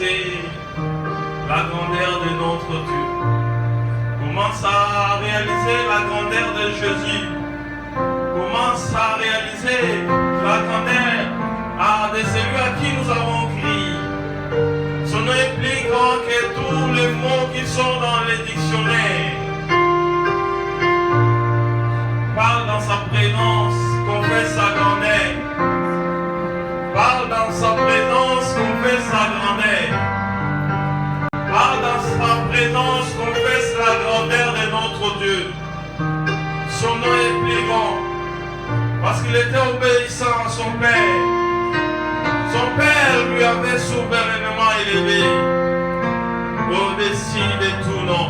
réaliser la grandeur de notre Dieu. Commence à réaliser la grandeur de Jésus. Commence à réaliser la grandeur de celui à qui nous avons crié. Son nom est plus grand que tous les mots qui sont dans les dictionnaires. Parle dans sa présence, confesse sa grandeur. Parle dans sa présence, confesse sa grandeur. Parle dans sa présence, confesse la grandeur de notre Dieu. Son nom est plus grand parce qu'il était obéissant à son Père. Son Père lui avait souverainement élevé au-dessus de tout nom.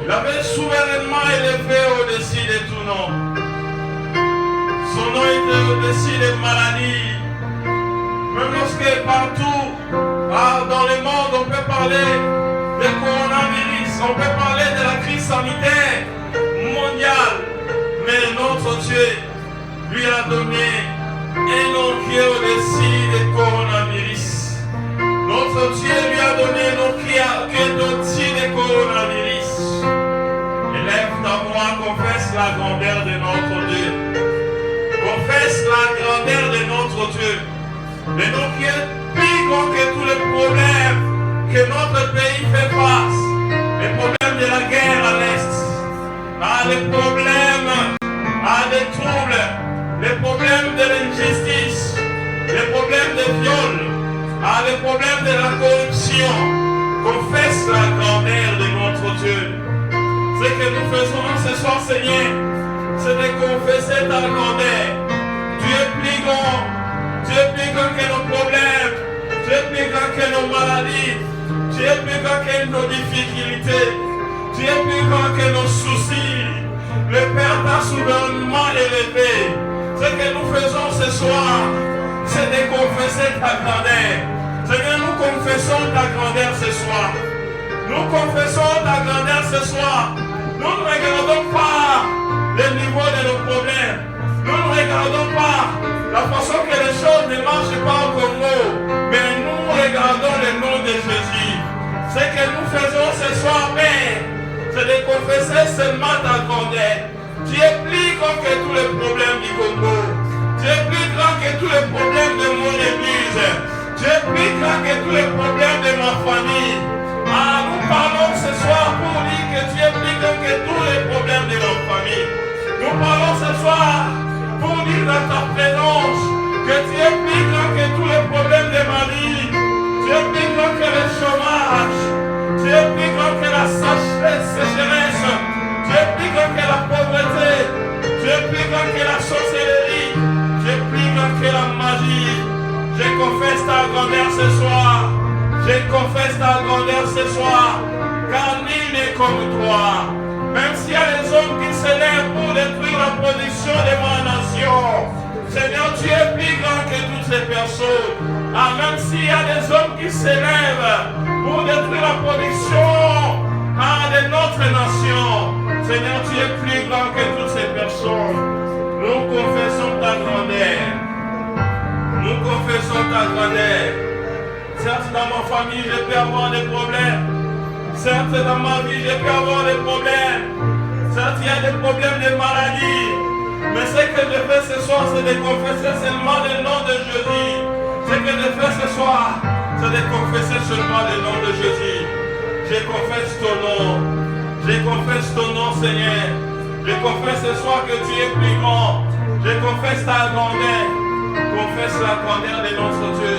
Il avait souverainement élevé au-dessus de tout nom. Son nom était au-dessus des maladies. Même lorsque partout dans le monde on peut parler de coronavirus, on peut parler de la crise sanitaire mondiale, mais notre Dieu lui a donné un nom qui est au-dessus des coronavirus. Notre Dieu lui a donné un nom qui est au-dessus des coronavirus. Élève ta voix, confesse la grandeur de notre Dieu. Confesse la grandeur de notre Dieu. Le nom qui est plus grand que tous les problèmes que notre pays fait face. Les problèmes de la guerre à l'Est. Les problèmes des troubles. Les problèmes de l'injustice. Les problèmes de viol. Les problèmes de la corruption. Confesse la grandeur de notre Dieu. Ce que nous faisons ce soir, Seigneur, c'est de confesser ta grandeur. Tu es plus grand. Tu es plus grand que nos problèmes. Tu es plus grand que nos maladies. Tu es plus grand que nos difficultés. Tu es plus grand que nos soucis. Le Père t'a souverainement élevé. Ce que nous faisons ce soir, c'est de confesser ta grandeur. Seigneur, nous confessons ta grandeur ce soir. Nous confessons ta grandeur ce soir. Nous ne regardons pas le niveau de nos problèmes. Nous ne regardons pas la façon que les choses ne marchent pas au Congo. Mais nous regardons le nom de Jésus. Ce que nous faisons ce soir, Père, c'est de confesser seulement ta grandeur. Tu es plus grand que tous les problèmes du Congo. Tu es plus grand que tous les problèmes de mon église. Tu es plus grand que tous les problèmes de ma famille. Nous parlons ce soir pour dire que tu es plus grand que tous les problèmes de ma famille. Nous parlons ce soir pour dire dans ta présence que tu es plus grand que tous les problèmes de ma vie. Tu es plus grand que le chômage. Tu es plus grand que la sécheresse. Tu es plus grand que la pauvreté. Tu es plus grand que la sorcellerie. Tu es plus grand que la magie. Je confesse ta grandeur ce soir. Je confesse ta grandeur ce soir. Car nul n'est comme toi. Même s'il y a des hommes qui s'élèvent pour détruire la production de ma nation, Seigneur, tu es plus grand que toutes ces personnes. Même s'il y a des hommes qui s'élèvent pour détruire la production de notre nation, Seigneur, tu es plus grand que toutes ces personnes. Nous confessons ta grandeur. Nous confessons ta grandeur. Certes, dans ma famille, je peux avoir des problèmes. Certes, dans ma vie, je peux avoir des problèmes. Certes, il y a des problèmes de maladie. Mais ce que je fais ce soir, c'est de confesser seulement le nom de Jésus. Ce que je fais ce soir, c'est de confesser seulement le nom de Jésus. Je confesse ton nom. Je confesse ton nom, Seigneur. Je confesse ce soir que tu es plus grand. Je confesse ta grandeur. Confesse la grandeur de notre Dieu.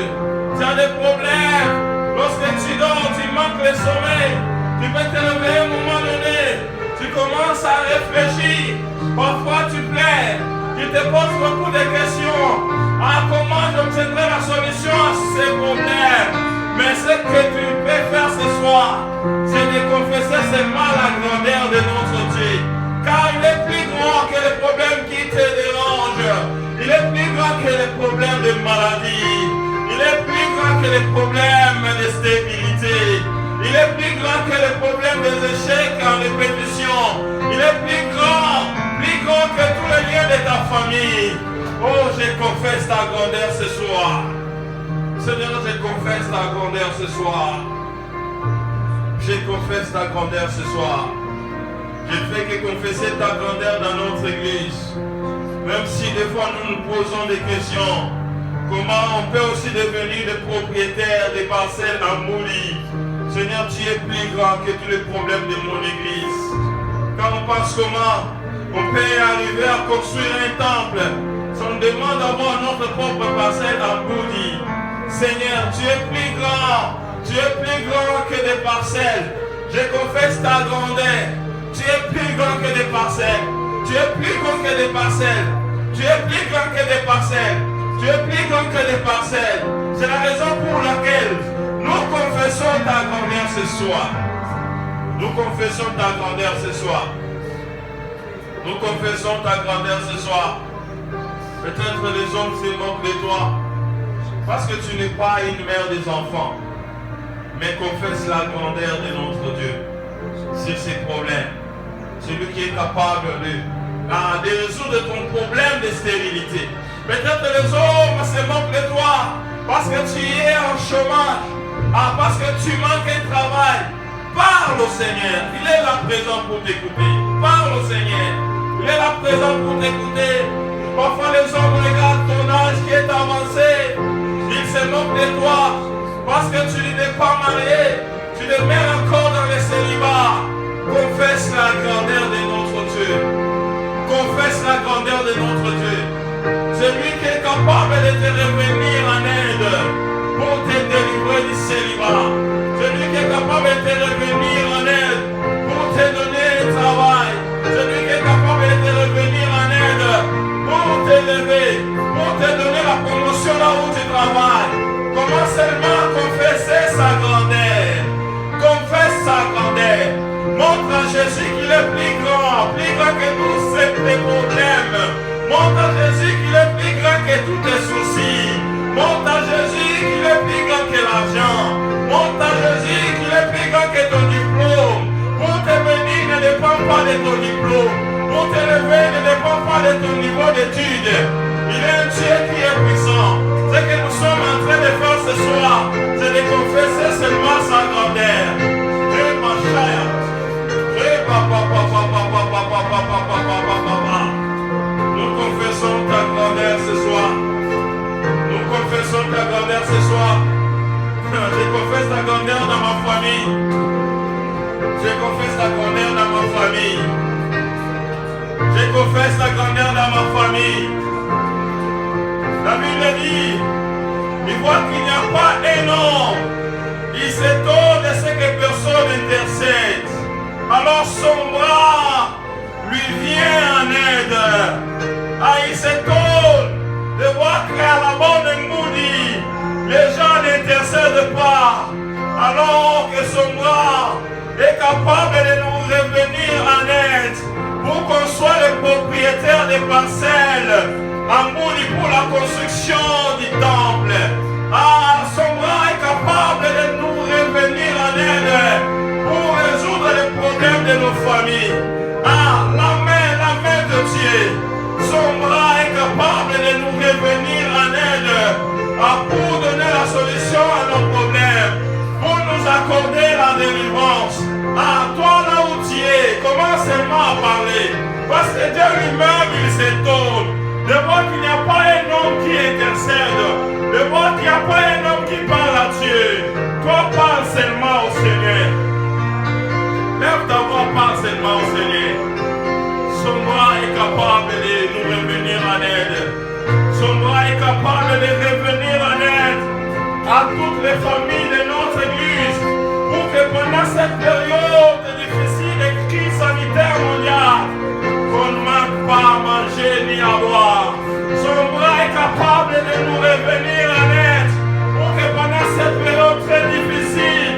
Tu as des problèmes. Lorsque tu dors, tu manques le sommeil. Tu peux te réveiller à un moment donné. Tu commences à réfléchir. Parfois tu pleures. Tu te poses beaucoup de questions. Comment j'obtiendrai la solution à ces problèmes? Mais ce que tu peux faire ce soir, c'est de confesser seulement la grandeur de notre Dieu. Car il est plus grand que les problèmes qui te dérangent. Il est plus grand que les problèmes de maladie. Il est plus grand que les problèmes de stabilité. Il est plus grand que les problèmes des échecs en répétition. Il est plus grand que tous les liens de ta famille. Oh, je confesse ta grandeur ce soir. Ce Seigneur, je confesse ta grandeur ce soir. Je confesse ta grandeur ce soir. Je ne fais que confesser ta grandeur dans notre église. Même si des fois nous nous posons des questions. Comment on peut aussi devenir des propriétaires des parcelles en Mouli? Seigneur, tu es plus grand que tous les problèmes de mon église. Quand on pense comment on peut arriver à construire un temple, on demande d'avoir notre propre parcelle en Mouli. Seigneur, tu es plus grand. Tu es plus grand que des parcelles. Je confesse ta grandeur. Tu es plus grand que des parcelles. Tu es plus grand que des parcelles. Tu es plus grand que des parcelles. Tu es plus grand que des parcelles. C'est la raison pour laquelle nous confessons ta grandeur ce soir. Nous confessons ta grandeur ce soir. Nous confessons ta grandeur ce soir. Peut-être les hommes se moquent de toi parce que tu n'es pas une mère des enfants. Mais confesse la grandeur de notre Dieu sur ces problèmes. Celui qui est capable de résoudre ton problème de stérilité. Peut-être les hommes se moquent de toi parce que tu es en chômage, parce que tu manques de travail. Parle au Seigneur. Il est là présent pour t'écouter. Parle au Seigneur. Il est là présent pour t'écouter. Parfois les hommes regardent ton âge qui est avancé. Ils se moquent de toi parce que tu n'es pas marié. Tu demeures encore dans le célibat. Confesse la grandeur de notre Dieu. Confesse la grandeur de notre Dieu. Celui qui est capable de te revenir en aide pour te délivrer du célibat. Celui qui est capable de te revenir en aide pour te donner le travail. Celui qui est capable de te revenir en aide pour t'élever, pour te donner la promotion là où tu travailles. Comment seulement confesser sa grandeur. Confesse sa grandeur. Montre à Jésus qu'il est plus grand que tous ces problèmes. Montre à Jésus qu'il est plus grand que tous tes soucis. Montre à Jésus qu'il est plus grand que l'argent. Montre à Jésus qu'il est plus grand que ton diplôme. Pour te bénir ne dépend pas de ton diplôme. Pour t'élever ne dépend pas de ton niveau d'études. Il est un Dieu qui est puissant. Ce que nous sommes en train de faire ce soir, c'est de confesser seulement sa grandeur. Et ma chère. Nous confessons ta grandeur ce soir. Nous confessons ta grandeur ce soir. Je confesse ta grandeur dans ma famille. Je confesse ta grandeur dans ma famille. Je confesse ta grandeur dans ma famille. La Bible dit, il voit qu'il n'y a pas un homme. Il s'étonne de ce que personne intercède. Alors son bras lui vient en aide. Il s'étonne de voir qu'à la bonne Mouli, les gens n'intercèdent pas. Alors que son bras est capable de nous revenir en aide pour qu'on soit les propriétaires des parcelles en Mouli pour la construction du temple. Son bras est capable de nous revenir en aide pour résoudre les problèmes de nos familles. La main de Dieu, son bras est capable de nous revenir en aide pour donner la solution à nos problèmes, pour nous accorder la délivrance. Toi là où tu es, commence seulement à parler, parce que Dieu lui-même il s'étonne de voir qu'il n'y a pas un homme qui intercède, de voir qu'il n'y a pas un homme qui parle à Dieu. Toi parle seulement au Seigneur. Lève ta voix, parle seulement au Seigneur. Son bras est capable de nous revenir en aide. Son bras est capable de revenir en aide à toutes les familles de notre église pour que pendant cette période difficile de crise sanitaire mondiale, qu'on ne manque pas à manger ni à boire. Son bras est capable de nous revenir en aide pour que pendant cette période très difficile,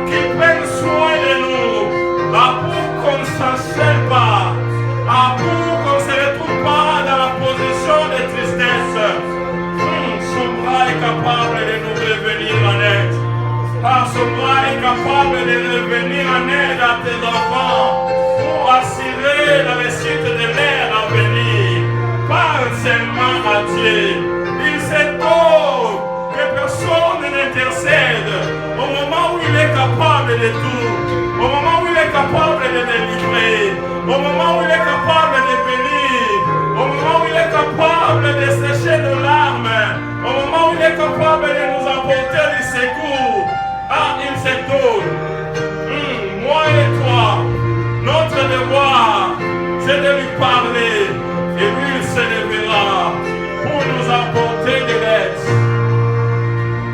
qu'il prenne soin de nous, pour qu'on ne s'enchaîne pas, pour qu'on ne se retrouve pas dans la position de tristesse. Son bras est capable de nous revenir en aide. Son bras est capable de revenir en aide à tes enfants pour assurer la réussite de l'ère à venir. Parle seulement à Dieu. Il s'étonne que de tout, au moment où il est capable de délivrer, au moment où il est capable de bénir, au moment où il est capable de sécher nos larmes, au moment où il est capable de nous apporter du secours, il se donne. Moi et toi, notre devoir, c'est de lui parler, et lui il se lèvera pour nous apporter de l'aide.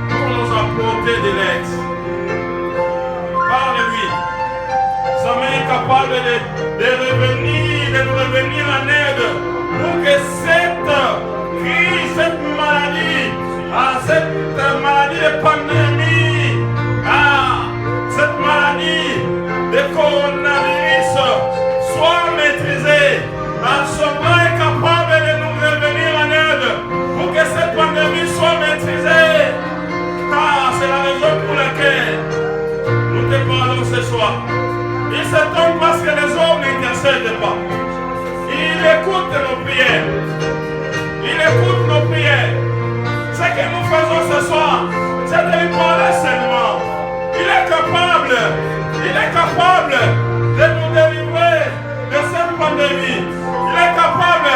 Pour nous apporter de l'aide. Parle-lui. Sa main est capable de nous revenir en aide pour que cette crise, cette maladie de pandémie, cette maladie de coronavirus soit maîtrisée. Son bras est capable de nous revenir en aide pour que cette pandémie soit maîtrisée. C'est la raison pour laquelle nous te parlons ce soir. Il s'étonne parce que les hommes n'intercèdent pas. Il écoute nos prières. Il écoute nos prières. Ce que nous faisons ce soir, c'est de lui parler seulement. Il est capable de nous délivrer de cette pandémie. Il est capable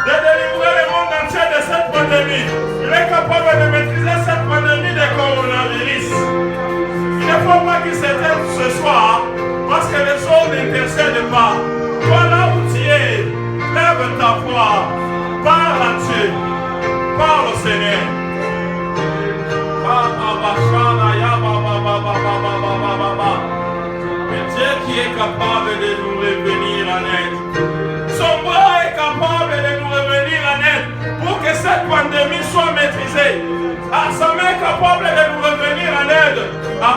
de délivrer le monde entier de cette pandémie. Il est capable de maîtriser cette pandémie de coronavirus. Il ne faut pas qu'il s'éteigne ce soir parce que les autres n'intercèdent pas. Toi là où tu es, lève ta voix. Parle à Dieu. Parle au Seigneur. Et Dieu qui est capable de nous revenir en aide. Son bras est capable de nous revenir en aide pour que cette pandémie soit maîtrisée. Sa main est capable de nous revenir en aide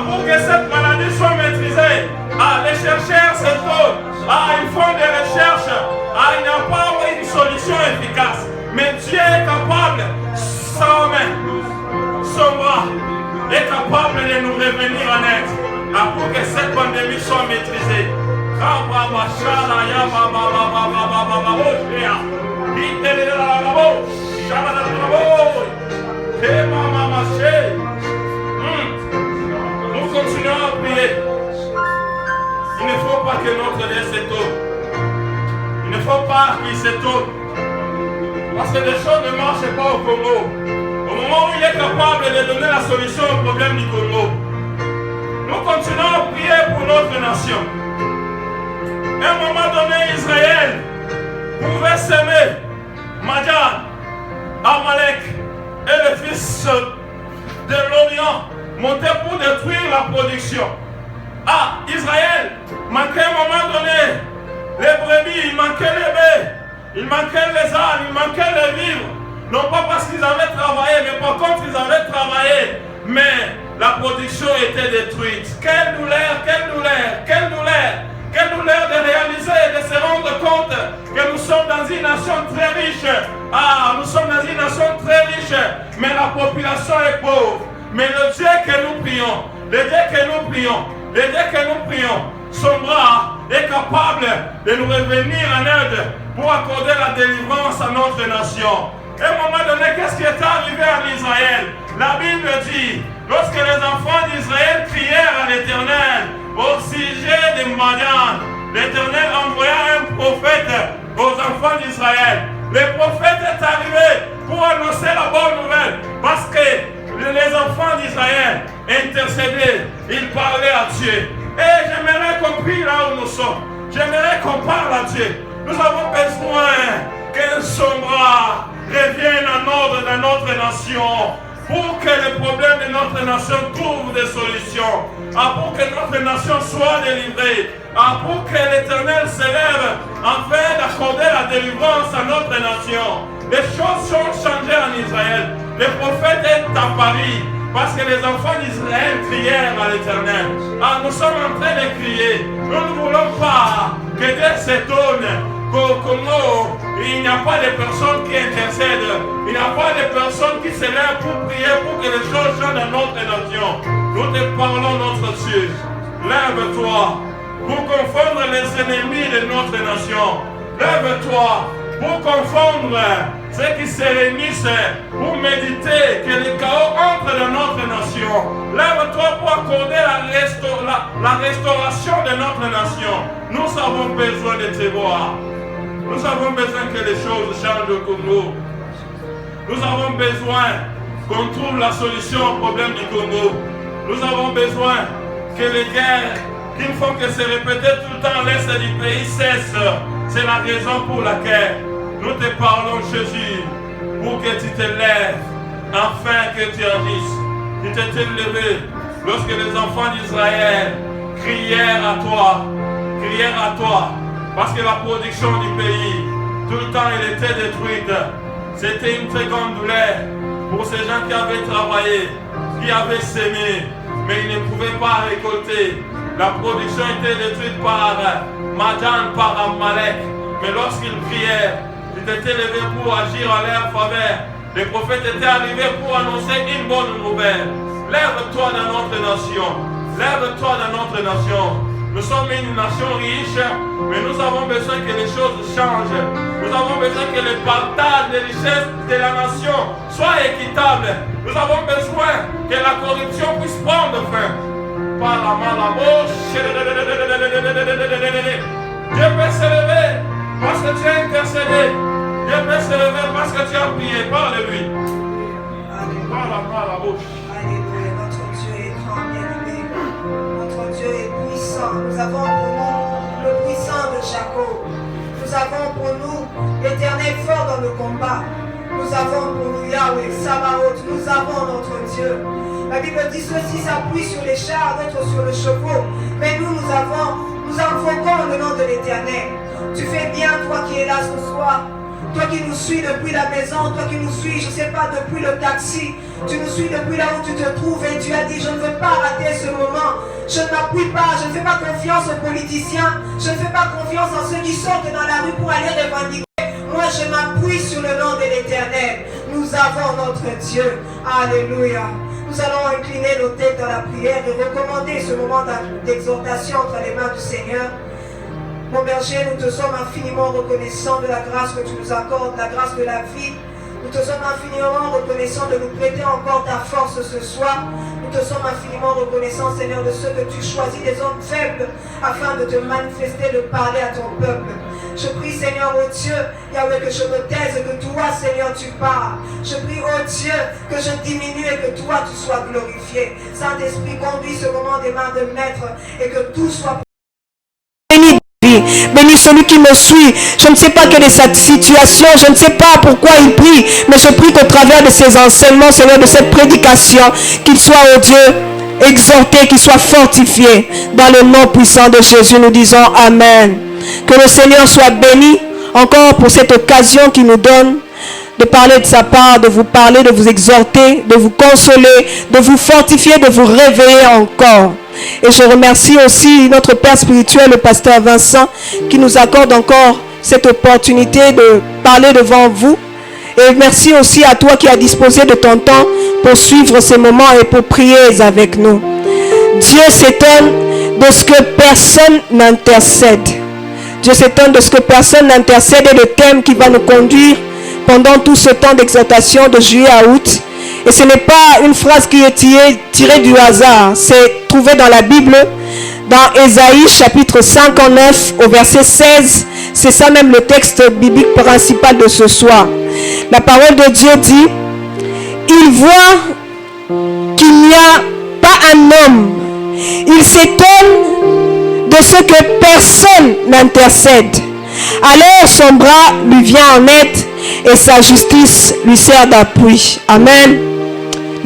pour que cette maladie soit maîtrisée. Les chercheurs se donnent. Ils font des recherches. Il n'y a pas une solution efficace. Mais Dieu est capable, sa main, son bras est capable de nous revenir en aide pour que cette pandémie soit maîtrisée. Nous continuons à prier. Il ne faut pas que notre Dieu s'étonne. Il ne faut pas qu'il s'étonne. Parce que les choses ne marchent pas au Congo. Au moment où il est capable de donner la solution au problème du Congo, nous continuons à prier pour notre nation. À un moment donné, Israël pouvait s'aimer Madian, Amalek et le fils de l'Orient monter pour détruire la production. Israël manquait à un moment donné les brebis, il manquait les baies, il manquait les ânes, il manquait les vivres. Non pas parce qu'ils avaient travaillé, mais par contre ils avaient travaillé. Mais la production était détruite. Quelle douleur, quelle douleur, quelle douleur. Quelle douleur de réaliser et de se rendre compte que nous sommes dans une nation très riche. Nous sommes dans une nation très riche, mais la population est pauvre. Mais le Dieu que nous prions, le Dieu que nous prions, le Dieu que nous prions, son bras est capable de nous revenir en aide pour accorder la délivrance à notre nation. À un moment donné, qu'est-ce qui est arrivé en Israël? La Bible dit, lorsque les enfants d'Israël crièrent à l'Éternel au sujet de Madian, l'Éternel envoya un prophète aux enfants d'Israël. Le prophète est arrivé pour annoncer la bonne nouvelle parce que les enfants d'Israël intercédaient, ils parlaient à Dieu. Et j'aimerais qu'on prie là où nous sommes. J'aimerais qu'on parle à Dieu. Nous avons besoin qu'un son bras revienne en ordre dans notre nation pour que les problèmes de notre nation trouvent des solutions, pour que notre nation soit délivrée, pour que l'Éternel s'élève afin d'accorder la délivrance à notre nation. Les choses sont changées en Israël. Le prophète est apparu parce que les enfants d'Israël crièrent à l'Éternel. Nous sommes en train de crier. Nous ne voulons pas que Dieu s'étonne qu'au Congo, il n'y a pas de personnes qui intercèdent. Il n'y a pas de personnes qui se lèvent pour prier pour que les choses changent dans notre nation. Nous te parlons, notre Dieu. Lève-toi pour confondre les ennemis de notre nation. Lève-toi pour confondre ceux qui se réunissent pour méditer que le chaos entre dans notre nation. Lève-toi pour accorder la restauration de notre nation. Nous avons besoin de te voir. Nous avons besoin que les choses changent au Congo. Nous avons besoin qu'on trouve la solution au problème du Congo. Nous avons besoin que les guerres qui ne font que se répéter tout le temps à l'est du pays cessent. C'est la raison pour laquelle nous te parlons, Jésus, pour que tu te lèves, afin que tu agisses. Tu t'es levé lorsque les enfants d'Israël crièrent à toi, parce que la production du pays, tout le temps, elle était détruite. C'était une très grande douleur pour ces gens qui avaient travaillé, qui avaient sémé, mais ils ne pouvaient pas récolter. La production était détruite par Madian, par Amalek. Mais lorsqu'ils prièrent, ils étaient levé pour agir en leur faveur. Les prophètes étaient arrivés pour annoncer une bonne nouvelle. Lève-toi dans notre nation. Lève-toi dans notre nation. Nous sommes une nation riche, mais nous avons besoin que les choses changent. Nous avons besoin que le partage des richesses de la nation soit équitable. Nous avons besoin que la corruption puisse prendre fin. Par la main, la bouche. Dieu peut se lever parce que tu as intercédé. Dieu peut se lever parce que tu as prié. Parle-lui. Par la main, la bouche. Alléluia. Notre Dieu est grand, bien-aimé. Notre Dieu est puissant. Nous avons pour nous le puissant de Jacob. Nous avons pour nous l'éternel fort dans le combat. Nous avons pour nous Yahweh, Sabaoth. Nous avons notre Dieu. La Bible dit ceux-ci s'appuient sur les chars, d'autres sur le chevaux. Mais nous invoquons le nom de l'Éternel. Tu fais bien, toi qui es là ce soir. Toi qui nous suis depuis la maison, toi qui nous suis, je ne sais pas, depuis le taxi. Tu nous suis depuis là où tu te trouves et tu as dit, je ne veux pas rater ce moment. Je ne m'appuie pas, je ne fais pas confiance aux politiciens. Je ne fais pas confiance en ceux qui sortent dans la rue pour aller revendiquer. Moi, je m'appuie sur le nom de l'Éternel. Nous avons notre Dieu. Alléluia. Nous allons incliner nos têtes dans la prière et recommander ce moment d'exhortation entre les mains du Seigneur. Mon berger, nous te sommes infiniment reconnaissants de la grâce que tu nous accordes, la grâce de la vie. Nous te sommes infiniment reconnaissants de nous prêter encore ta force ce soir. Nous te sommes infiniment reconnaissants, Seigneur, de ceux que tu choisis, des hommes faibles, afin de te manifester, de parler à ton peuple. Je prie, Seigneur, oh Dieu, Yahweh, que je me taise et que toi, Seigneur, tu parles. Je prie, oh Dieu, que je diminue et que toi, tu sois glorifié. Saint-Esprit, conduis ce moment des mains de maître et que tout soit bénis celui qui me suit. Je ne sais pas quelle est sa situation, je ne sais pas pourquoi il prie, mais je prie qu'au travers de ces enseignements, Seigneur, de cette prédication, qu'il soit, oh Dieu, exhorté, qu'il soit fortifié. Dans le nom puissant de Jésus, nous disons Amen. Que le Seigneur soit béni encore pour cette occasion qu'il nous donne de parler de sa part, de vous parler, de vous exhorter, de vous consoler, de vous fortifier, de vous réveiller encore. Et je remercie aussi notre Père spirituel, le pasteur Vincent, qui nous accorde encore cette opportunité de parler devant vous. Et merci aussi à toi qui as disposé de ton temps pour suivre ces moments et pour prier avec nous. Dieu s'étonne de ce que personne n'intercède. Dieu s'étonne de ce que personne n'intercède et le thème qui va nous conduire pendant tout ce temps d'exhortation de juillet à août. Et ce n'est pas une phrase qui est tirée du hasard. C'est trouvé dans la Bible, dans Ésaïe chapitre 59 au verset 16. C'est ça même le texte biblique principal de ce soir. La parole de Dieu dit, il voit qu'il n'y a pas un homme. Il s'étonne de ce que personne n'intercède. Alors son bras lui vient en aide et sa justice lui sert d'appui. Amen.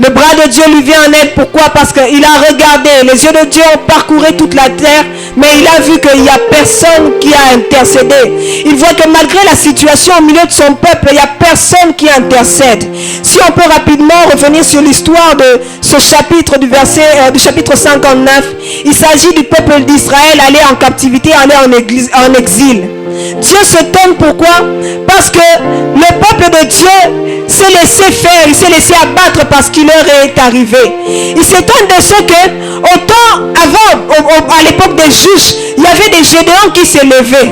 Le bras de Dieu lui vient en aide. Pourquoi? Parce qu'il a regardé. Les yeux de Dieu ont parcouru toute la terre. Mais il a vu qu'il n'y a personne qui a intercédé. Il voit que malgré la situation au milieu de son peuple, il n'y a personne qui intercède. Si on peut rapidement revenir sur l'histoire de ce chapitre du chapitre 59. Il s'agit du peuple d'Israël aller en captivité, aller en exil. Dieu s'étonne pourquoi? Parce que le peuple de Dieu s'est laissé faire, il s'est laissé abattre parce qu'il leur est arrivé. Il s'étonne de ce que, autant avant, à l'époque des juges, il y avait des Gédéons qui s'élevaient.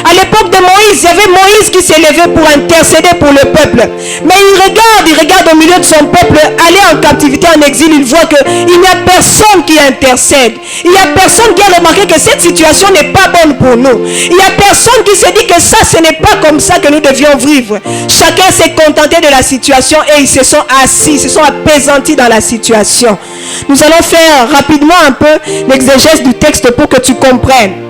À l'époque de Moïse, il y avait Moïse qui s'est levé pour intercéder pour le peuple. Mais il regarde au milieu de son peuple, aller en captivité, en exil, il voit qu'il n'y a personne qui intercède. Il n'y a personne qui a remarqué que cette situation n'est pas bonne pour nous. Il n'y a personne qui se dit que ça, ce n'est pas comme ça que nous devions vivre. Chacun s'est contenté de la situation et ils se sont assis, ils se sont apaisantis dans la situation. Nous allons faire rapidement un peu l'exégèse du texte pour que tu comprennes.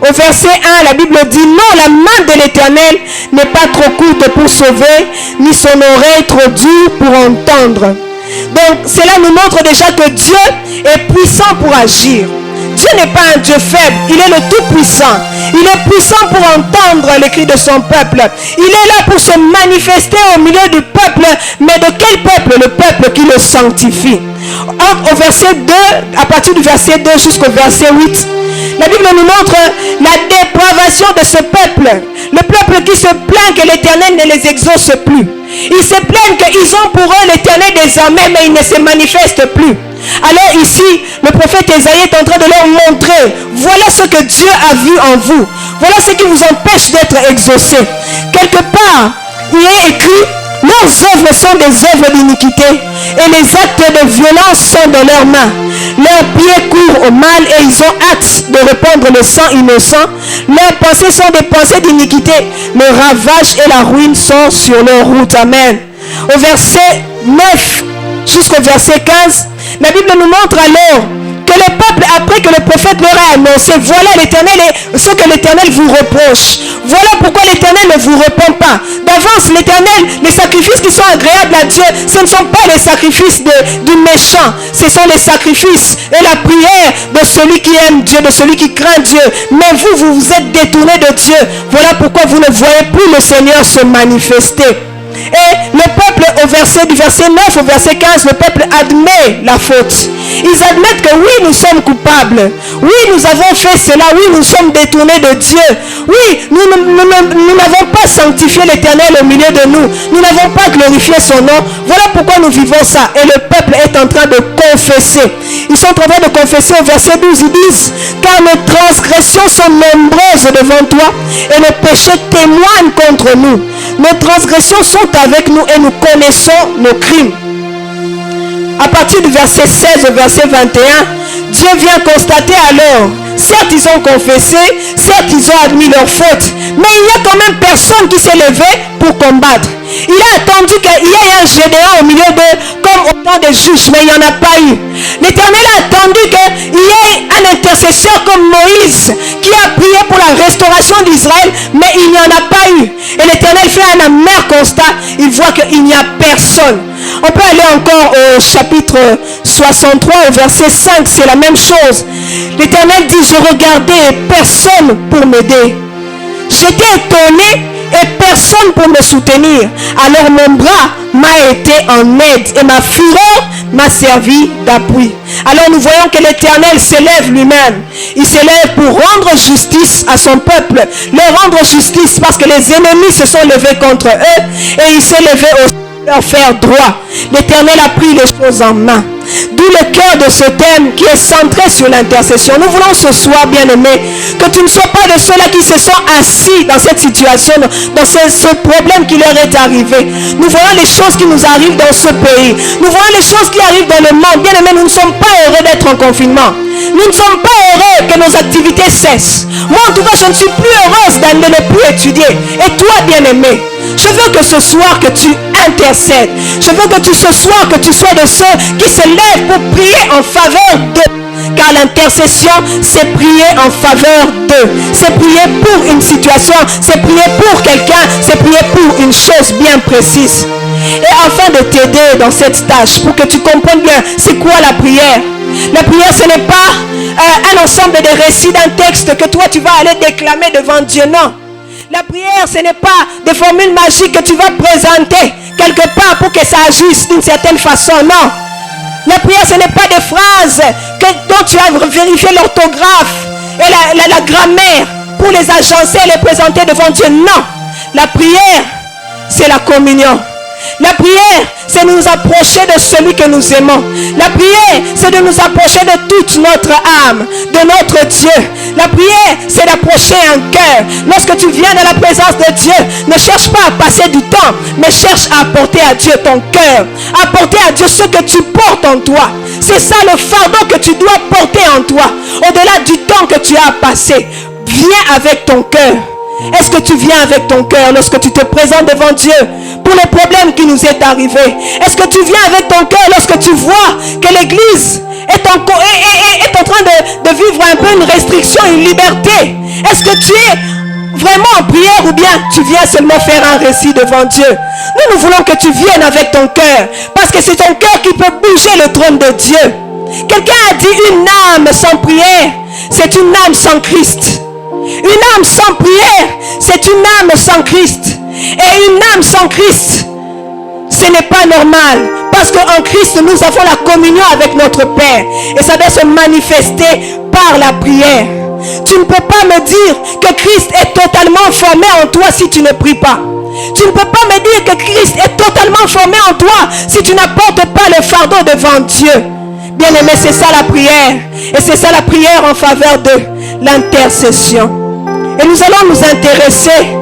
Au verset 1, la Bible dit: non, la main de l'Éternel n'est pas trop courte pour sauver, ni son oreille trop dure pour entendre. Donc, cela nous montre déjà que Dieu est puissant pour agir. Dieu n'est pas un Dieu faible, il est le Tout-Puissant. Il est puissant pour entendre les cris de son peuple. Il est là pour se manifester au milieu du peuple. Mais de quel peuple? Le peuple qui le sanctifie. Au verset 2, à partir du verset 2 jusqu'au verset 8, la Bible nous montre la dépravation de ce peuple. Le peuple qui se plaint que l'Éternel ne les exauce plus. Ils se plaignent qu'ils ont pour eux l'Éternel des armées, mais il ne se manifeste plus. Alors ici, le prophète Ésaïe est en train de leur montrer: voilà ce que Dieu a vu en vous. Voilà ce qui vous empêche d'être exaucé. Quelque part, il est écrit: leurs œuvres sont des œuvres d'iniquité et les actes de violence sont dans leurs mains. Leurs pieds courent au mal et ils ont hâte de répandre le sang innocent. Leurs pensées sont des pensées d'iniquité. Le ravage et la ruine sont sur leur route. Amen. Au verset 9 jusqu'au verset 15, la Bible nous montre alors que le peuple, après que le prophète leur a annoncé: voilà l'Éternel et ce que l'Éternel vous reproche. Voilà pourquoi l'Éternel ne vous répond pas. D'avance, l'Éternel, les sacrifices qui sont agréables à Dieu, ce ne sont pas les sacrifices du méchant. Ce sont les sacrifices et la prière de celui qui aime Dieu, de celui qui craint Dieu. Mais vous vous êtes détournés de Dieu. Voilà pourquoi vous ne voyez plus le Seigneur se manifester. Et le peuple, du verset 9 au verset 15, le peuple admet la faute. Ils admettent que oui, nous sommes coupables. Oui, nous avons fait cela. Oui, nous sommes détournés de Dieu. Oui, nous n'avons pas sanctifié l'Éternel au milieu de nous. Nous n'avons pas glorifié son nom. Voilà pourquoi nous vivons ça. Et le peuple est en train de confesser. Ils sont en train de confesser au verset 12. Ils disent: car nos transgressions sont nombreuses devant toi et nos péchés témoignent contre nous. Nos transgressions sont avec nous et nous connaissons nos crimes. À partir du verset 16 au verset 21, Dieu vient constater alors: certes ils ont confessé, certes ils ont admis leur faute, mais il n'y a quand même personne qui s'est levé pour combattre. Il a attendu qu'il y ait un Gédéon au milieu d'eux comme au temps des juges, mais il n'y en a pas eu. L'Éternel a attendu qu'il y ait un intercesseur comme Moïse qui a prié pour la restauration d'Israël, mais il n'y en a pas eu. Et l'Éternel fait un amer constat, il voit qu'il n'y a personne. On peut aller encore au chapitre 63, au verset 5, c'est la même chose. L'Éternel dit: je regardais personne pour m'aider. J'étais étonné et personne pour me soutenir. Alors mon bras m'a été en aide et ma fureur m'a servi d'appui. Alors nous voyons que l'Éternel s'élève lui-même. Il s'élève pour rendre justice à son peuple. Leur rendre justice parce que les ennemis se sont levés contre eux et il s'est levé aussi pour leur faire droit. L'Éternel a pris les choses en main. D'où le cœur de ce thème qui est centré sur l'intercession. Nous voulons ce soir, bien-aimés, que tu ne sois pas de ceux-là qui se sont assis dans cette situation, dans ce problème qui leur est arrivé. Nous voyons les choses qui nous arrivent dans ce pays. Nous voyons les choses qui arrivent dans le monde. Bien-aimés, nous ne sommes pas heureux d'être en confinement. Nous ne sommes pas heureux que nos activités cessent. Moi, en tout cas, je ne suis plus heureuse de ne plus étudier. Et toi, bien-aimé, je veux que ce soir que tu intercèdes. Je veux que ce soir que tu sois de ceux qui se lèvent pour prier en faveur d'eux. Car l'intercession, c'est prier en faveur d'eux. C'est prier pour une situation, c'est prier pour quelqu'un, c'est prier pour une chose bien précise. Et afin de t'aider dans cette tâche, pour que tu comprennes bien, c'est quoi la prière? La prière, ce n'est pas un ensemble de récits d'un texte que toi tu vas aller déclamer devant Dieu, non. La prière, ce n'est pas des formules magiques que tu vas présenter quelque part pour que ça agisse d'une certaine façon, non. La prière, ce n'est pas des phrases dont tu vas vérifier l'orthographe et la grammaire pour les agencer et les présenter devant Dieu, non. La prière, c'est la communion. La prière, c'est de nous approcher de celui que nous aimons. La prière, c'est de nous approcher de toute notre âme, de notre Dieu. La prière, c'est d'approcher un cœur. Lorsque tu viens dans la présence de Dieu, ne cherche pas à passer du temps, mais cherche à apporter à Dieu ton cœur. Apporter à Dieu ce que tu portes en toi. C'est ça le fardeau que tu dois porter en toi. Au-delà du temps que tu as passé, viens avec ton cœur. Est-ce que tu viens avec ton cœur lorsque tu te présentes devant Dieu pour le problème qui nous est arrivé? Est-ce que tu viens avec ton cœur lorsque tu vois que l'Église est en train de vivre un peu une restriction, une liberté? Est-ce que tu es vraiment en prière ou bien tu viens seulement faire un récit devant Dieu? Nous voulons que tu viennes avec ton cœur, parce que c'est ton cœur qui peut bouger le trône de Dieu. Quelqu'un a dit une âme sans prière, c'est une âme sans Christ. Une âme sans prière, c'est une âme sans Christ. Et une âme sans Christ, ce n'est pas normal. Parce qu'en Christ, nous avons la communion avec notre Père. Et ça doit se manifester par la prière. Tu ne peux pas me dire que Christ est totalement formé en toi si tu ne pries pas. Tu ne peux pas me dire que Christ est totalement formé en toi si tu n'apportes pas le fardeau devant Dieu. Bien-aimé, c'est ça la prière. Et c'est ça la prière en faveur de l'intercession. Et nous allons nous intéresser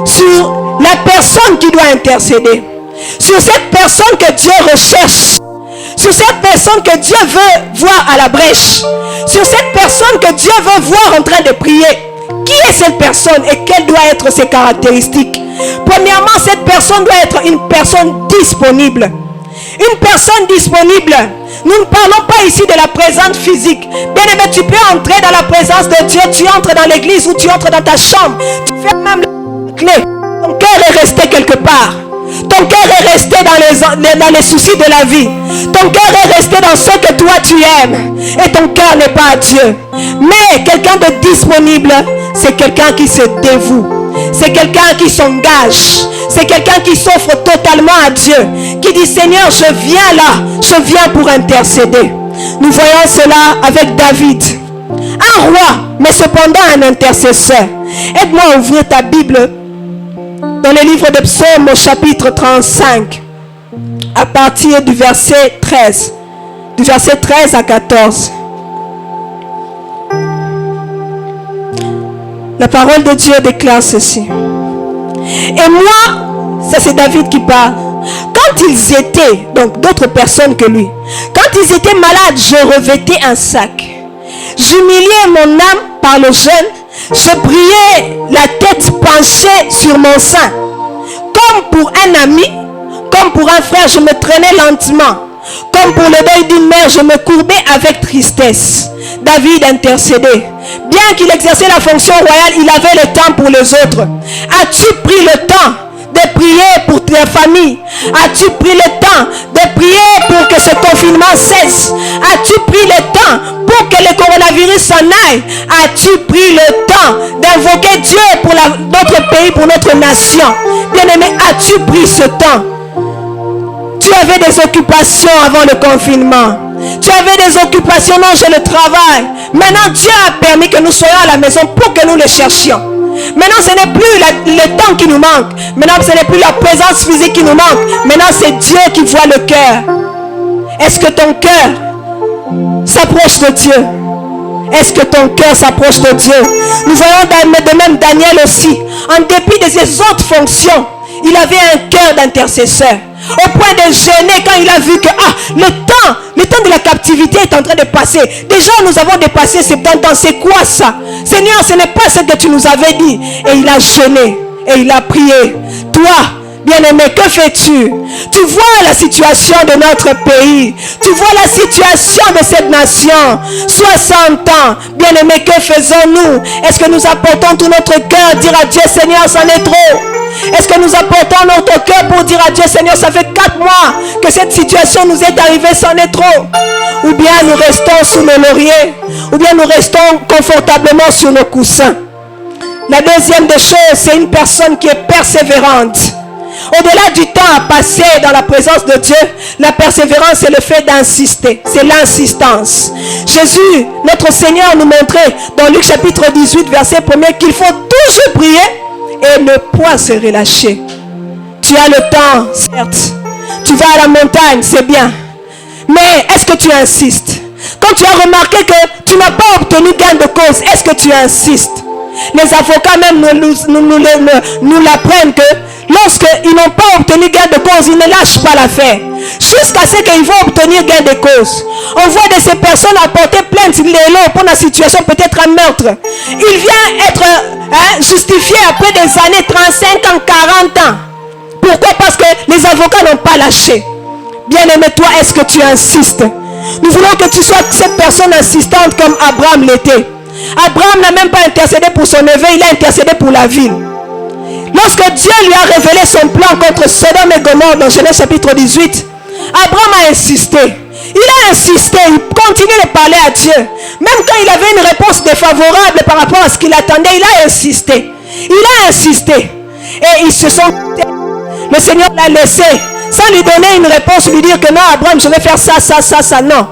sur la personne qui doit intercéder. Sur cette personne que Dieu recherche. Sur cette personne que Dieu veut voir à la brèche. Sur cette personne que Dieu veut voir en train de prier. Qui est cette personne et quelles doivent être ses caractéristiques? Premièrement, cette personne doit être une personne disponible. Une personne disponible. Nous ne parlons pas ici de la présence physique. Bien aimé, tu peux entrer dans la présence de Dieu. Tu entres dans l'église ou tu entres dans ta chambre. Tu fais même la clé. Ton cœur est resté quelque part. Ton cœur est resté dans les soucis de la vie. Ton cœur est resté dans ce que toi tu aimes. Et ton cœur n'est pas à Dieu. Mais quelqu'un de disponible, c'est quelqu'un qui se dévoue. C'est quelqu'un qui s'engage. C'est quelqu'un qui s'offre totalement à Dieu. Qui dit, Seigneur, je viens là. Je viens pour intercéder. Nous voyons cela avec David. Un roi, mais cependant un intercesseur. Aide-moi à ouvrir ta Bible dans le livre de Psaumes au chapitre 35. À partir du verset 13. Du verset 13 à 14. La parole de Dieu déclare ceci. Et moi, ça c'est David qui parle. Quand ils étaient, donc d'autres personnes que lui, quand ils étaient malades, je revêtais un sac. J'humiliais mon âme par le jeûne. Je priais la tête penchée sur mon sein. Comme pour un ami, comme pour un frère, je me traînais lentement. Comme pour le deuil d'une mère, je me courbais avec tristesse. David intercédait. Bien qu'il exerçait la fonction royale, il avait le temps pour les autres. As-tu pris le temps de prier pour ta famille? As-tu pris le temps de prier pour que ce confinement cesse? As-tu pris le temps pour que le coronavirus s'en aille? As-tu pris le temps d'invoquer Dieu pour notre pays, pour notre nation? Bien-aimé, as-tu pris ce temps? Tu avais des occupations avant le confinement. Tu avais des occupations, non, j'ai le travail. Maintenant, Dieu a permis que nous soyons à la maison pour que nous le cherchions. Maintenant, ce n'est plus le temps qui nous manque. Maintenant, ce n'est plus la présence physique qui nous manque. Maintenant, c'est Dieu qui voit le cœur. Est-ce que ton cœur s'approche de Dieu? Est-ce que ton cœur s'approche de Dieu? Nous voyons de même Daniel aussi. En dépit de ses autres fonctions, il avait un cœur d'intercesseur. Au point de jeûner quand il a vu que le temps de la captivité est en train de passer. Déjà nous avons dépassé 70 ans. C'est quoi ça? Seigneur, ce n'est pas ce que tu nous avais dit. Et il a jeûné et il a prié. Toi, bien-aimé, que fais-tu? Tu vois la situation de notre pays. Tu vois la situation de cette nation. 60 ans. Bien-aimé, que faisons-nous? Est-ce que nous apportons tout notre cœur, dire à Dieu, Seigneur, c'en est trop? Est-ce que nous apportons notre cœur pour dire à Dieu, Seigneur, ça fait 4 mois que cette situation nous est arrivée, c'en est trop? Ou bien nous restons sous nos lauriers, ou bien nous restons confortablement sur nos coussins. La deuxième des choses, c'est une personne qui est persévérante. Au-delà du temps à passer dans la présence de Dieu, la persévérance, c'est le fait d'insister. C'est l'insistance. Jésus, notre Seigneur, nous montrait dans Luc chapitre 18, verset 1er, qu'il faut toujours prier et ne point se relâcher. tu as le temps, certes. Tu vas à la montagne, c'est bien. Mais est-ce que tu insistes? Quand tu as remarqué que tu n'as pas obtenu gain de cause, est-ce que tu insistes? Les avocats même nous l'apprennent que lorsqu'ils n'ont pas obtenu gain de cause, ils ne lâchent pas l'affaire. Jusqu'à ce qu'ils vont obtenir gain de cause. On voit de ces personnes apporter plainte pour la situation, peut-être un meurtre. Il vient être justifié après des années, 35 ans, 40 ans. Pourquoi? Parce que les avocats n'ont pas lâché. Bien-aimé, toi, est-ce que tu insistes? Nous voulons que tu sois cette personne insistante comme Abraham l'était. Abraham n'a même pas intercédé pour son neveu, il a intercédé pour la ville. Lorsque Dieu lui a révélé son plan contre Sodome et Gomorrhe dans Genèse chapitre 18, Abraham a insisté. Il a insisté, il continue de parler à Dieu. Même quand il avait une réponse défavorable par rapport à ce qu'il attendait, il a insisté. Il a insisté. Et ils se sont... Le Seigneur l'a laissé sans lui donner une réponse, lui dire que non, Abraham, je vais faire ça, ça, ça, ça. Non.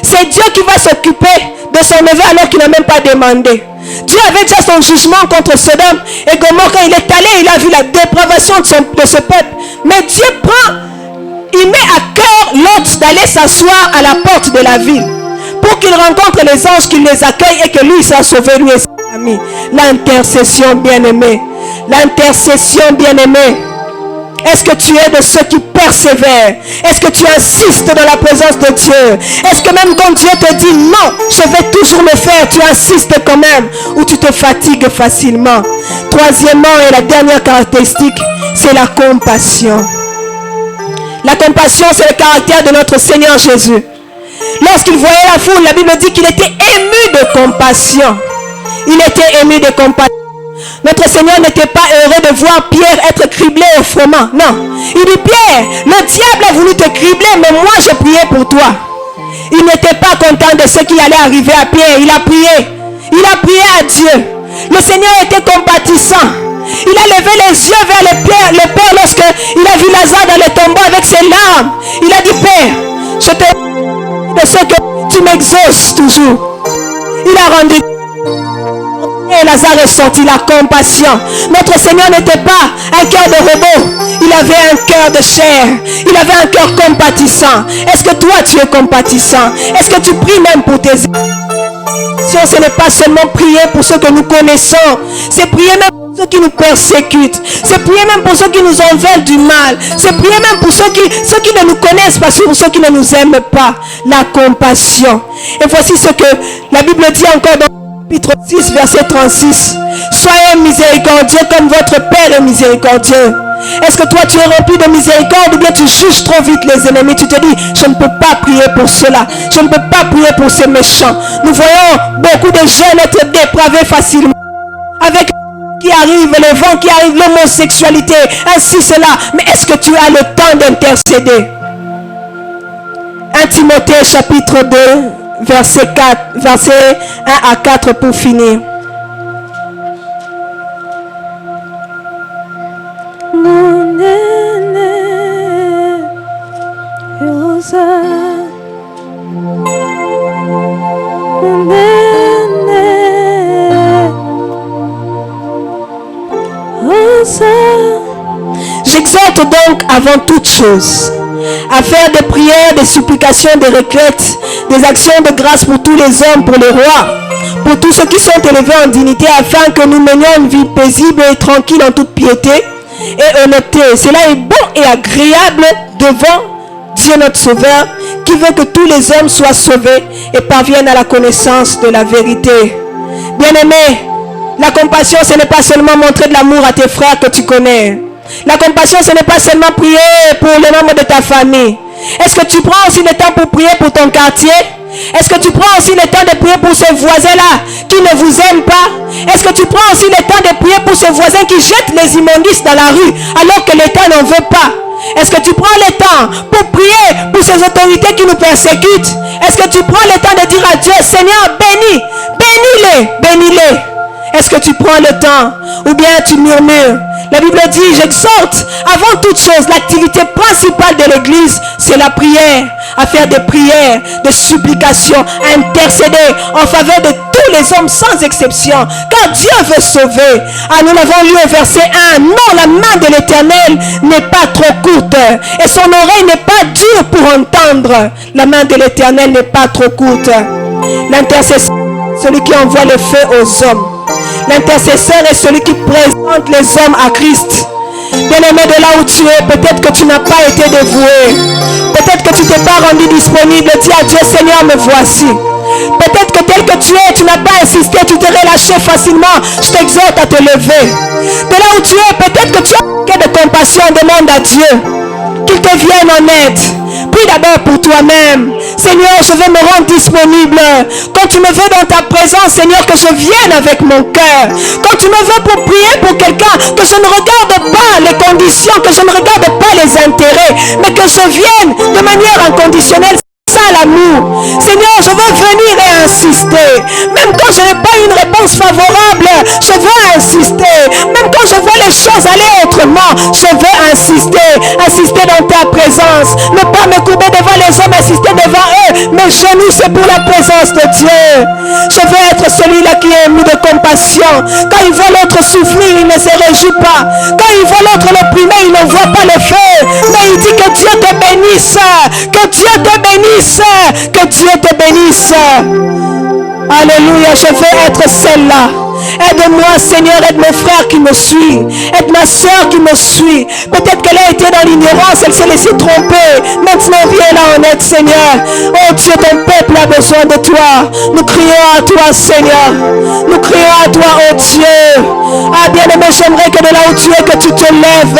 C'est Dieu qui va s'occuper de son neveu alors qu'il n'a même pas demandé. Dieu avait déjà son jugement contre Sodome et Gomorrhe. Quand il est allé, il a vu la dépravation de ce peuple. Mais Dieu il met à cœur Lot d'aller s'asseoir à la porte de la ville pour qu'il rencontre les anges qui les accueillent et que lui soit sauvé, lui et ses amis. L'intercession, bien-aimé. L'intercession, bien-aimé. Est-ce que tu es de ceux qui persévèrent? Est-ce que tu insistes dans la présence de Dieu? Est-ce que même quand Dieu te dit non, je vais toujours le faire, tu insistes quand même? Ou tu te fatigues facilement? Troisièmement et la dernière caractéristique, c'est la compassion. La compassion, c'est le caractère de notre Seigneur Jésus. Lorsqu'il voyait la foule, la Bible dit qu'il était ému de compassion. Il était ému de compassion. Notre Seigneur n'était pas heureux de voir Pierre être criblé au froment. Non. Il dit, Pierre, le diable a voulu te cribler, mais moi j'ai prié pour toi. Il n'était pas content de ce qui allait arriver à Pierre. Il a prié. Il a prié à Dieu. Le Seigneur était compatissant. Il a levé les yeux vers le Père lorsqu'il a vu Lazare dans le tombeau avec ses larmes. Il a dit, Père, je te remercie de ce que tu m'exauces toujours. Il a rendu. Et Lazare est sorti, la compassion. Notre Seigneur n'était pas un cœur de robot. Il avait un cœur de chair. Il avait un cœur compatissant. Est-ce que toi tu es compatissant? Est-ce que tu pries même pour tes ennemis? Ce n'est pas seulement prier pour ceux que nous connaissons. C'est prier même pour ceux qui nous persécutent. C'est prier même pour ceux qui nous en veulent du mal. C'est prier même pour ceux qui ne nous connaissent pas, pour ceux qui ne nous aiment pas. La compassion. Et voici ce que la Bible dit encore dans chapitre 6, verset 36. Soyez miséricordieux comme votre Père est miséricordieux. Est-ce que toi tu es rempli de miséricorde ou bien tu juges trop vite les ennemis? Tu te dis, je ne peux pas prier pour cela. Je ne peux pas prier pour ces méchants. Nous voyons beaucoup de jeunes être dépravés facilement. Avec qui arrive, le vent qui arrive, l'homosexualité, ainsi cela. Mais est-ce que tu as le temps d'intercéder? 1 Timothée chapitre 2. Verset 1 à 4 pour finir. J'exhorte donc avant toute chose à faire des prières, des supplications, des requêtes, des actions de grâce pour tous les hommes, pour les rois, pour tous ceux qui sont élevés en dignité, afin que nous menions une vie paisible et tranquille en toute piété et honnêteté. Cela est bon et agréable devant Dieu notre Sauveur, qui veut que tous les hommes soient sauvés et parviennent à la connaissance de la vérité. Bien-aimé, la compassion, ce n'est pas seulement montrer de l'amour à tes frères que tu connais. La compassion, ce n'est pas seulement prier pour les membres de ta famille. Est-ce que tu prends aussi le temps pour prier pour ton quartier? Est-ce que tu prends aussi le temps de prier pour ce voisin-là qui ne vous aime pas? Est-ce que tu prends aussi le temps de prier pour ce voisin qui jette les immondices dans la rue alors que l'État n'en veut pas? Est-ce que tu prends le temps pour prier pour ces autorités qui nous persécutent? Est-ce que tu prends le temps de dire à Dieu, Seigneur, bénis-les, bénis-les? Est-ce que tu prends le temps ou bien tu murmures? La Bible dit, j'exhorte avant toute chose, l'activité principale de l'église, c'est la prière, à faire des prières, des supplications, à intercéder en faveur de tous les hommes sans exception, car Dieu veut sauver. Ah, nous l'avons lu au verset 1, non, la main de l'Éternel n'est pas trop courte et son oreille n'est pas dure pour entendre. La main de l'Éternel n'est pas trop courte. L'intercesseur, celui qui envoie le feu aux hommes. L'intercesseur est celui qui présente les hommes à Christ. Bien-aimé, de là où tu es, peut-être que tu n'as pas été dévoué. Peut-être que tu ne t'es pas rendu disponible. Dis à Dieu, Seigneur, me voici. Peut-être que tel que tu es, tu n'as pas insisté, tu t'es relâché facilement. Je t'exhorte à te lever. De là où tu es, peut-être que tu as manqué de compassion. Demande à Dieu qu'il te vienne en aide. Prie d'abord pour toi-même. Seigneur, je veux me rendre disponible. Quand tu me veux dans ta présence, Seigneur, que je vienne avec mon cœur. Quand tu me veux pour prier pour quelqu'un, que je ne regarde pas les conditions, que je ne regarde pas les intérêts, mais que je vienne de manière inconditionnelle. Ça l'amour. Seigneur, je veux venir et insister. Même quand je n'ai pas une réponse favorable, je veux insister. Même quand je vois les choses aller autrement, je veux insister. Insister dans ta présence. Ne pas me courber devant les hommes, insister devant eux. Mes genoux, c'est pour la présence de Dieu. Je veux être celui-là qui est ému de compassion. Quand il voit l'autre souffrir, il ne se réjouit pas. Quand il voit l'autre l'opprimer, il ne voit pas le feu. Mais il dit que Dieu te bénisse. Que Dieu te bénisse. Que Dieu te bénisse. Alléluia, je veux être celle-là. Aide-moi, Seigneur, aide mon frère qui me suit. Aide ma soeur qui me suit. Peut-être qu'elle a été dans l'ignorance, elle s'est laissée tromper. Maintenant, viens là en aide, Seigneur. Oh Dieu, ton peuple a besoin de toi. Nous crions à toi, Seigneur. Nous crions à toi, oh Dieu. Ah, bien-aimé, j'aimerais que de là où tu es, que tu te lèves.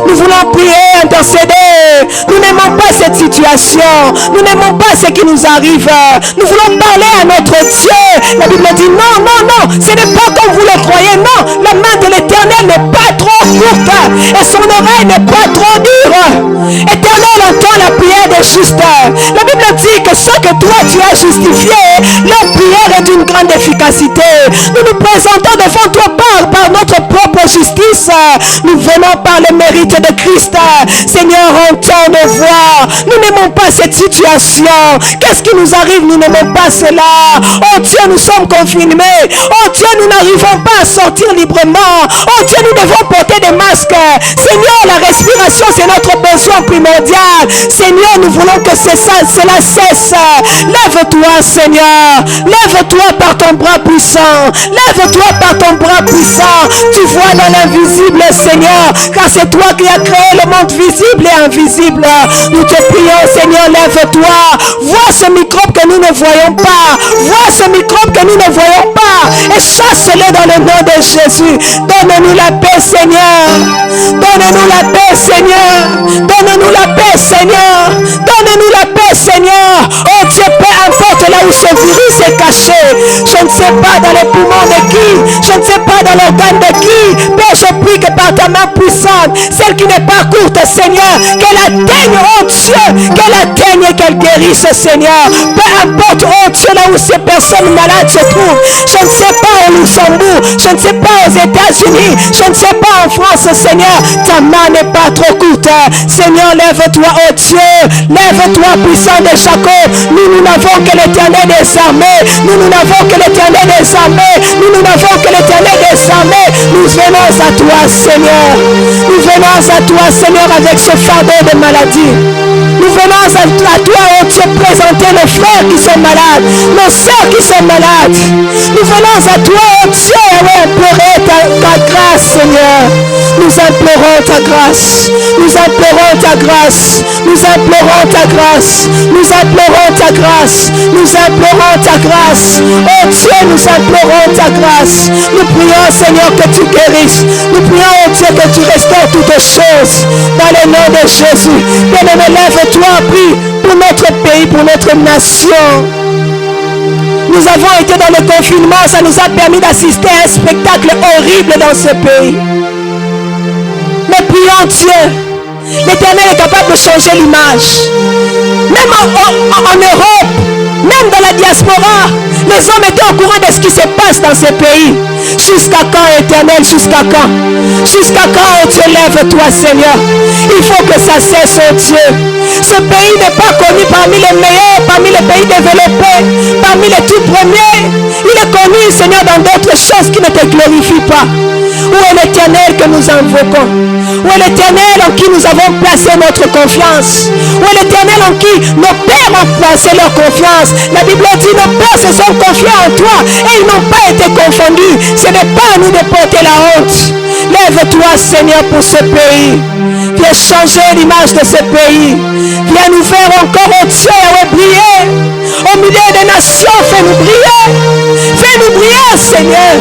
Nous voulons prier, intercéder. Nous n'aimons pas cette situation. Nous n'aimons pas ce qui nous arrive. Nous voulons parler à notre Dieu. La Bible dit non, non, non. Ce n'est pas comme vous le croyez. Non, la main de l'Éternel n'est pas trop courte. Et son oreille n'est pas trop dure. Éternel entend la prière des justes. La Bible dit que ce que toi tu as justifié, leur prière est d'une grande efficacité. Nous nous présentons devant toi par notre propre justice. Nous venons par le mérite de Christ. Seigneur, entends nos voix. Nous n'aimons pas cette situation. Qu'est-ce qui nous arrive? Nous n'aimons pas cela. Oh Dieu, nous sommes confinés. Oh Dieu, nous n'arrivons pas à sortir librement. Oh Dieu, nous devons porter des masques. Seigneur, la respiration, c'est notre besoin primordial. Seigneur, nous voulons que cela cesse. Lève-toi, Seigneur. Lève-toi par ton bras puissant. Lève-toi par ton bras puissant. Tu vois dans l'invisible, Seigneur, car c'est toi qui as créé le monde visible et invisible. Nous te prions, Seigneur, lève-toi. Vois ce microbe que nous ne voyons pas. Vois ce microbe que nous ne voyons pas. Et chasse-le dans le nom de Jésus. Donne-nous la paix, Seigneur. Donne-nous la paix, Seigneur. Donne-nous la paix, Seigneur. Donne-nous la paix, Seigneur. Oh Dieu, peu importe là où ce virus est caché. Je ne sais pas dans les poumons de qui. Je ne sais pas dans l'organe de qui. Père, je prie que par ta main puissante, celle qui n'est pas courte, Seigneur, qu'elle atteigne, oh Dieu, qu'elle atteigne et qu'elle guérisse, Seigneur. Peu importe, oh Dieu, là où ces personnes malades se trouvent. Je ne sais pas au Luxembourg. Je ne sais pas aux États-Unis. Je ne sais pas en France, Seigneur. Ta main n'est pas trop courte. Seigneur, lève-toi, oh Dieu. Lève-toi, puissant de Jacob. Nous n'avons que l'Éternel des armées. Nous n'avons que l'Éternel des armées. Nous n'avons que l'Éternel des armées. Nous venons à toi, Seigneur. Nous venons à toi, Seigneur, avec ce fardeau de maladie. Nous venons à toi, oh Dieu, présenter nos frères qui sont malades, nos sœurs qui sont malades. Nous venons à toi, oh Dieu, implorer ta grâce, Seigneur. Nous implorons ta grâce. Nous implorons ta grâce. Nous implorons ta grâce. Nous implorons ta grâce. Nous implorons ta grâce. Oh Dieu, nous implorons ta grâce. Nous prions, Seigneur, que tu guérisses. Nous prions, oh Dieu, que tu restaures toutes choses. Dans le nom de Jésus. Bien-aimé, lève-toi, prie pour notre pays, pour notre nation. Nous avons été dans le confinement, ça nous a permis d'assister à un spectacle horrible dans ce pays. Mais prions Dieu. L'Éternel est capable de changer l'image. Même en Europe, Même dans la diaspora, les hommes étaient au courant de ce qui se passe dans ces pays. Jusqu'à quand, Éternel? Jusqu'à quand? Jusqu'à quand, oh Dieu, lève-toi, Seigneur. Il faut que ça cesse, oh Dieu. Ce pays n'est pas connu parmi les meilleurs, parmi les pays développés, parmi les tout premiers. Il est connu, Seigneur, dans d'autres choses qui ne te glorifient pas. Où est l'Éternel que nous invoquons? Où est l'Éternel en qui nous avons placé notre confiance? Où est l'Éternel en qui nos pères ont placé leur confiance? La Bible dit, nos pères se sont confiés en toi et ils n'ont pas été confondus. Ce n'est pas à nous de porter la honte. Lève-toi, Seigneur, pour ce pays. Viens changer l'image de ce pays. Viens nous faire encore, oh Dieu, briller. Au milieu des nations, fais-nous briller. Fais-nous briller, Seigneur.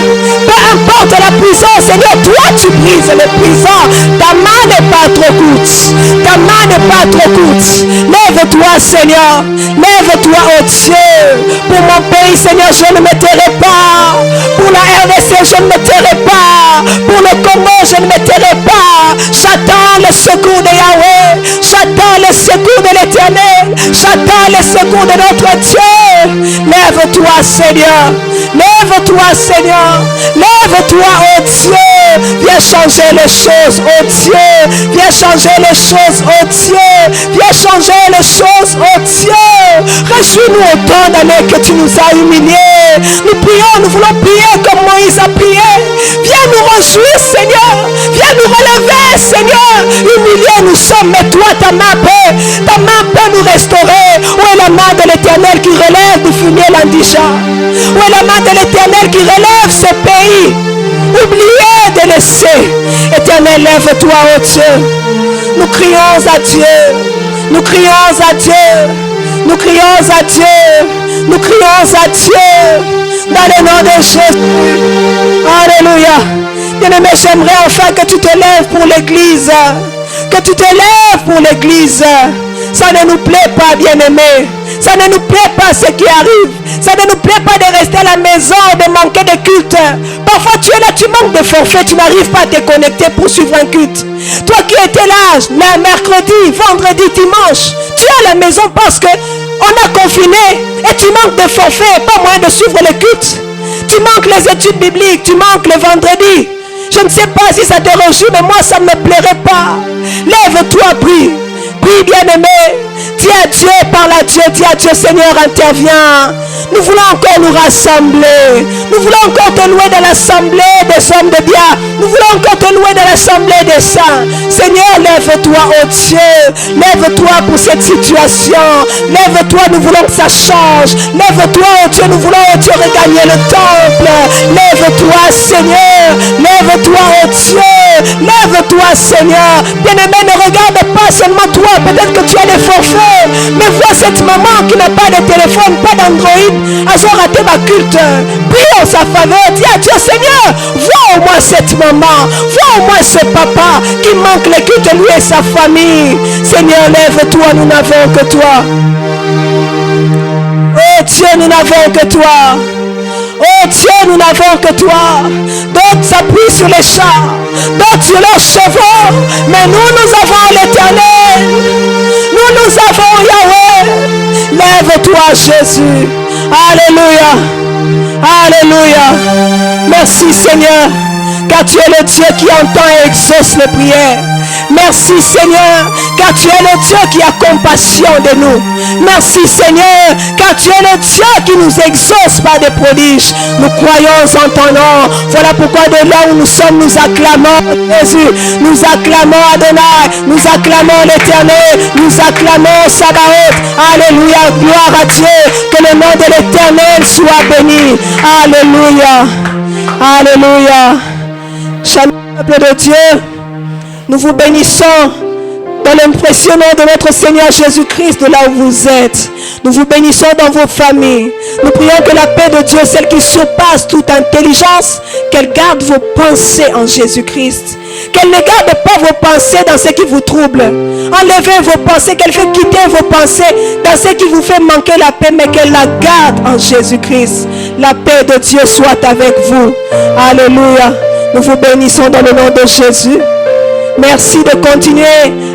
Peu importe la prison, Seigneur, toi tu brises les prisons. Ta main n'est pas trop courte. Ta main n'est pas trop courte. Lève-toi, Seigneur. Lève-toi, oh Dieu. Pour mon pays, Seigneur, je ne me tairai pas. Pour la RDC, je ne me tairai pas. Pour le Congo, je ne me tairai pas. J'attends le secours de Yahweh. J'attends le secours de l'Éternel. J'attends le secours de notre Dieu. Lève-toi, Seigneur. Lève-toi, Seigneur. Lève-toi, oh Dieu. Viens changer les choses, oh Dieu. Viens changer les choses, oh Dieu. Viens changer les choses, oh Dieu. Réjouis-nous autant d'années que tu nous as humiliés. Nous prions, nous voulons prier comme Moïse a prié. Viens nous réjouir, Seigneur. Viens nous relever, Seigneur. Humiliés nous sommes, mais toi, ta main peut nous restaurer. Où est la main de l'Éternel qui relève du fumier l'indigent? Où est la main de l'Éternel qui relève ce pays? Oubliez de laisser. Éternel, lève-toi, oh Dieu. Nous crions à Dieu. Nous crions à Dieu. Nous crions à Dieu. Nous crions à Dieu. Dans le nom de Jésus. Alléluia. Bien-aimé, j'aimerais enfin que tu te lèves pour l'église. Que tu te lèves pour l'église. Ça ne nous plaît pas, bien-aimé. Ça ne nous plaît pas ce qui arrive. Ça ne nous plaît pas de rester à la maison, de manquer de culte. Parfois tu es là, tu manques de forfait, tu n'arrives pas à te connecter pour suivre un culte. Toi qui étais là, le mercredi, vendredi, dimanche, tu es à la maison parce que on a confiné et tu manques de forfait, pas moyen de suivre le culte. Tu manques les études bibliques, tu manques le vendredi. Je ne sais pas si ça te réjouit, mais moi ça ne me plairait pas. Lève-toi, prie. Prie, bien-aimé. Dis à Dieu, parle à Dieu, dis à Dieu, Seigneur, interviens. Nous voulons encore nous rassembler. Nous voulons encore te louer dans l'assemblée des hommes de bien. Nous voulons encore te louer dans l'assemblée des saints. Seigneur, lève-toi, oh Dieu. Lève-toi pour cette situation. Lève-toi, nous voulons que ça change. Lève-toi, oh Dieu, nous voulons, oh Dieu, regagner le temple. Lève-toi, Seigneur. Lève-toi, oh Dieu. Lève-toi, Seigneur. Bien-aimé, ne regarde pas seulement toi. Peut-être que tu as des forfaits. Mais vois cette maman qui n'a pas de téléphone, pas d'Android, a raté ma culte. Prie en sa faveur. Dis à Dieu, Seigneur, vois au moins cette maman. Vois au moins ce papa qui manque le culte, lui et sa famille. Seigneur, lève-toi, nous n'avons que toi. Oh Dieu, nous n'avons que toi. Oh Dieu, nous n'avons que toi. D'autres s'appuient sur les chars, d'autres sur leurs chevaux. Mais nous avons l'Éternel. Nous avons Yahweh. Lève-toi, Jésus. Alléluia. Alléluia. Merci, Seigneur, car tu es le Dieu qui entend et exauce les prières. Merci, Seigneur, car tu es le Dieu qui a compassion de nous. Merci, Seigneur, car tu es le Dieu qui nous exauce par des prodiges. Nous croyons en ton nom. Voilà pourquoi de là où nous sommes, nous acclamons Jésus. Nous acclamons Adonai. Nous acclamons l'Éternel. Nous acclamons Sabaoth. Alléluia. Gloire à Dieu. Que le nom de l'Éternel soit béni. Alléluia. Alléluia. Chers peuple de Dieu, nous vous bénissons dans l'impressionnant de notre Seigneur Jésus-Christ, de là où vous êtes. Nous vous bénissons dans vos familles. Nous prions que la paix de Dieu, celle qui surpasse toute intelligence, qu'elle garde vos pensées en Jésus-Christ. Qu'elle ne garde pas vos pensées dans ce qui vous trouble. Enlevez vos pensées, qu'elle fait quitter vos pensées dans ce qui vous fait manquer la paix, mais qu'elle la garde en Jésus-Christ. La paix de Dieu soit avec vous. Alléluia. Nous vous bénissons dans le nom de Jésus. Merci de continuer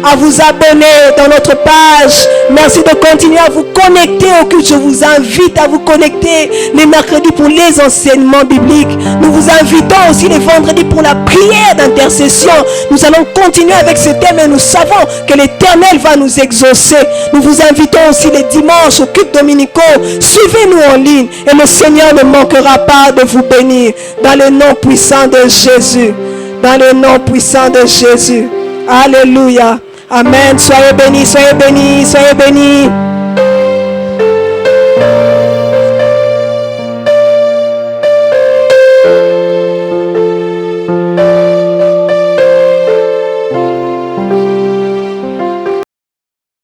à vous abonner dans notre page. Merci de continuer à vous connecter au culte. Je vous invite à vous connecter les mercredis pour les enseignements bibliques. Nous vous invitons aussi les vendredis pour la prière d'intercession. Nous allons continuer avec ce thème et nous savons que l'Éternel va nous exaucer. Nous vous invitons aussi les dimanches au culte dominicaux. Suivez-nous en ligne et le Seigneur ne manquera pas de vous bénir. Dans le nom puissant de Jésus. Dans le nom puissant de Jésus. Alléluia. Amen. Soyez bénis, soyez bénis, soyez bénis.